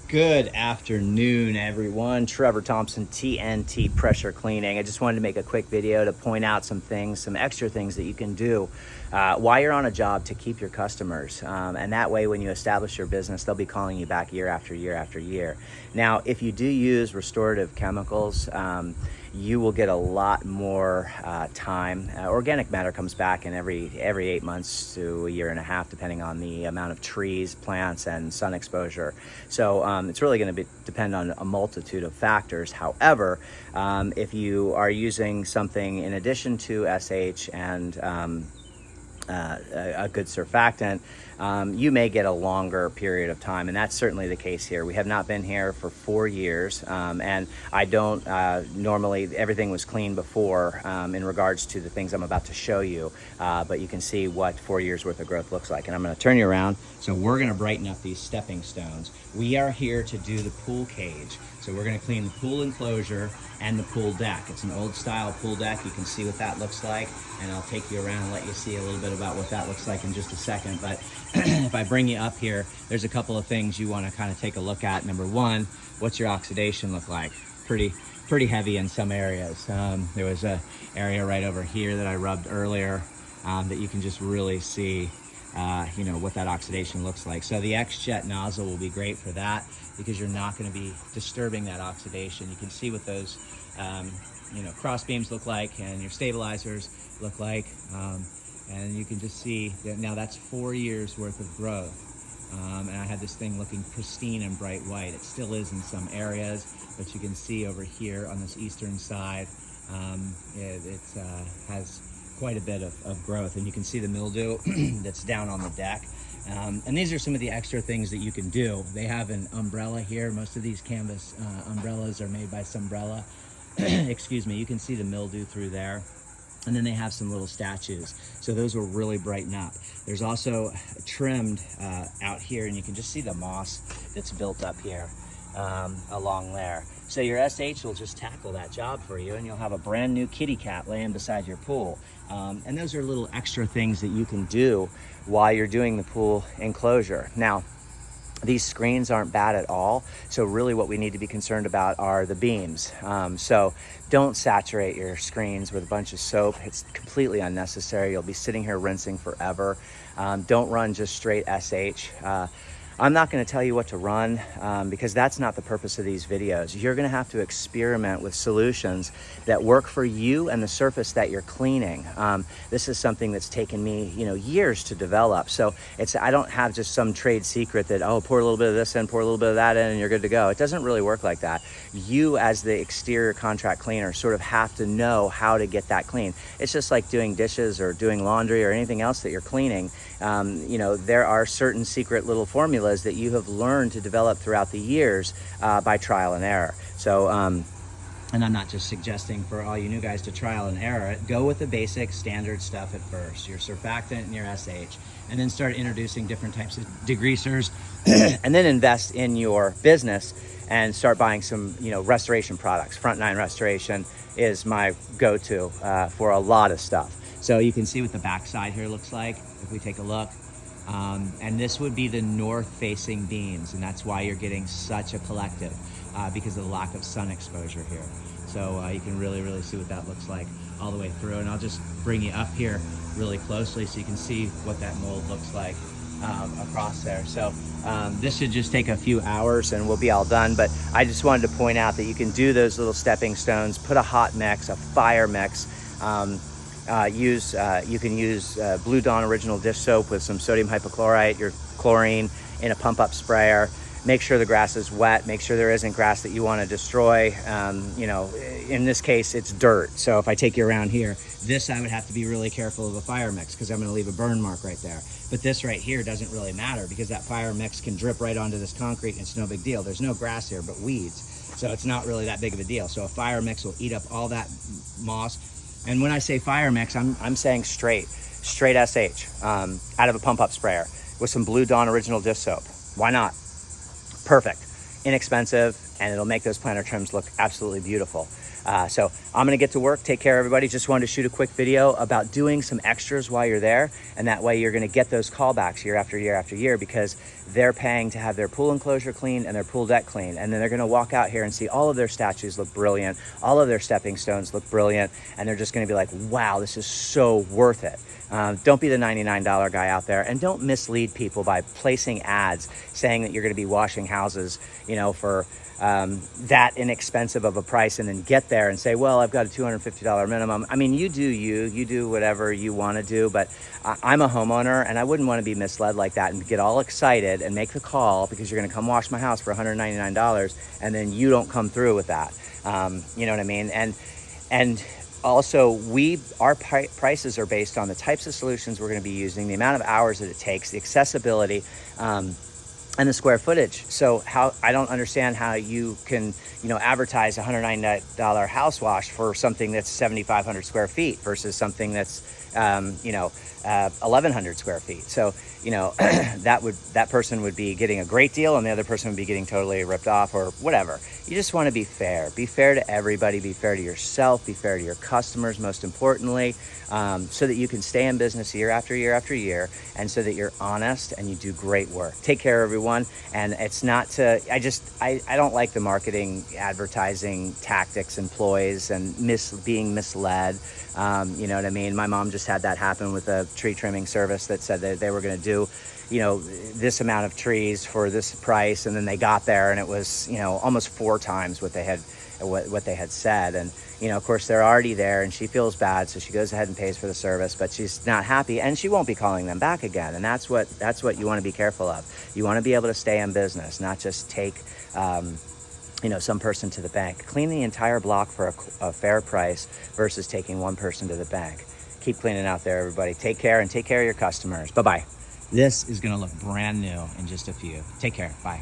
Good afternoon, everyone. Trevor Thompson, TNT Pressure Cleaning. I just wanted to make a quick video to point out some things, some extra things that you can do while you're on a job to keep your customers. And that way, when you establish your business, they'll be calling you back year after year after year. Now, if you do use restorative chemicals, you will get a lot more time. Organic matter comes back in every 8 months to a year and a half, depending on the amount of trees, plants, and sun exposure. So it's really going to depend on a multitude of factors. However, if you are using something in addition to SH and a good surfactant, you may get a longer period of time, and that's certainly the case here. We have not been here for 4 years, and I don't normally, everything was clean before in regards to the things I'm about to show you, but you can see what 4 years worth of growth looks like. And I'm going to turn you around. So we're going to brighten up these stepping stones. We are here to do the pool cage. So we're going to clean the pool enclosure and the pool deck. It's an old style pool deck. You can see what that looks like, and I'll take you around and let you see a little bit about what that looks like in just a second. But if I bring you up here, there's a couple of things you want to kind of take a look at. Number one, what's your oxidation look like? Pretty heavy in some areas. There was a area right over here that I rubbed earlier that you can just really see what that oxidation looks like. So the X-Jet nozzle will be great for that, because you're not going to be disturbing that oxidation. You can see what those cross beams look like and your stabilizers look like, and you can just see that now that's 4 years worth of growth. And I had this thing looking pristine and bright white. It still is in some areas, but you can see over here on this eastern side, it has quite a bit of growth, and you can see the mildew that's down on the deck. And these are some of the extra things that you can do. They have an umbrella here. Most of these canvas umbrellas are made by Sunbrella. Excuse me. You can see the mildew through there. And then they have some little statues. So those will really brighten up. There's also trimmed out here, and you can just see the moss that's built up here along there. So your SH will just tackle that job for you, and you'll have a brand new kitty cat laying beside your pool. And those are little extra things that you can do while you're doing the pool enclosure. Now, these screens aren't bad at all. So really what we need to be concerned about are the beams. So don't saturate your screens with a bunch of soap. It's completely unnecessary. You'll be sitting here rinsing forever. Don't run just straight SH. I'm not going to tell you what to run because that's not the purpose of these videos. You're going to have to experiment with solutions that work for you and the surface that you're cleaning. This is something that's taken me, years to develop. So I don't have just some trade secret that, pour a little bit of this in, pour a little bit of that in, and you're good to go. It doesn't really work like that. You, as the exterior contract cleaner, sort of have to know how to get that clean. It's just like doing dishes or doing laundry or anything else that you're cleaning. There are certain secret little formulas that you have learned to develop throughout the years by trial and error. So, and I'm not just suggesting for all you new guys to trial and error it. Go with the basic standard stuff at first, your surfactant and your SH, and then start introducing different types of degreasers, and then invest in your business and start buying some, restoration products. Front 9 Restoration is my go-to for a lot of stuff. So you can see what the back side here looks like if we take a look. And this would be the north-facing beams, and that's why you're getting such a collective because of the lack of sun exposure here. So you can really see what that looks like all the way through. And I'll just bring you up here really closely so you can see what that mold looks like across there. So this should just take a few hours and we'll be all done. But I just wanted to point out that you can do those little stepping stones, put a hot mix, a fire mix. You can use Blue Dawn Original Dish Soap with some sodium hypochlorite, your chlorine in a pump-up sprayer. Make sure the grass is wet. Make sure there isn't grass that you want to destroy. In this case, it's dirt. So if I take you around here, this I would have to be really careful of a fire mix because I'm going to leave a burn mark right there. But this right here doesn't really matter because that fire mix can drip right onto this concrete and it's no big deal. There's no grass here but weeds. So it's not really that big of a deal. So a fire mix will eat up all that moss. And when I say fire mix, I'm saying straight SH out of a pump-up sprayer with some Blue Dawn Original Dish Soap. Why not? Perfect, inexpensive, and it'll make those planter trims look absolutely beautiful. So I'm gonna get to work. Take care, everybody. Just wanted to shoot a quick video about doing some extras while you're there, and that way you're gonna get those callbacks year after year after year, because they're paying to have their pool enclosure cleaned and their pool deck cleaned, and then they're gonna walk out here and see all of their statues look brilliant, all of their stepping stones look brilliant, and they're just gonna be like, wow, this is so worth it. Don't be the $99 guy out there, and don't mislead people by placing ads saying that you're going to be washing houses, you know, for that inexpensive of a price, and then get there and say, well, I've got a $250 minimum. I mean, you do whatever you want to do, but I'm a homeowner, and I wouldn't want to be misled like that and get all excited and make the call because you're going to come wash my house for $199, and then you don't come through with that. You know what I mean? And also, our prices are based on the types of solutions we're going to be using, the amount of hours that it takes, the accessibility, and the square footage. So I don't understand how you can, you know, advertise a $199 house wash for something that's 7,500 square feet versus something that's, 1,100 square feet. So, you know, that person would be getting a great deal, and the other person would be getting totally ripped off or whatever. You just want to be fair. Be fair to everybody. Be fair to yourself. Be fair to your customers, most importantly, so that you can stay in business year after year after year, and so that you're honest and you do great work. Take care, everyone. And it's not to, I don't like the marketing, advertising tactics employs and being misled. You know what I mean? My mom just had that happen with a tree trimming service that said that they were going to do, you know, this amount of trees for this price, and then they got there and it was, you know, almost 4 times what they had said. And, you know, of course they're already there, and she feels bad, so she goes ahead and pays for the service, but she's not happy, and she won't be calling them back again. And that's what you want to be careful of. You want to be able to stay in business, not just take you know, some person to the bank. Clean the entire block for a fair price versus taking one person to the bank. Keep cleaning out there, everybody. Take care, and take care of your customers. Bye-bye. This is going to look brand new in just a few. Take care. Bye.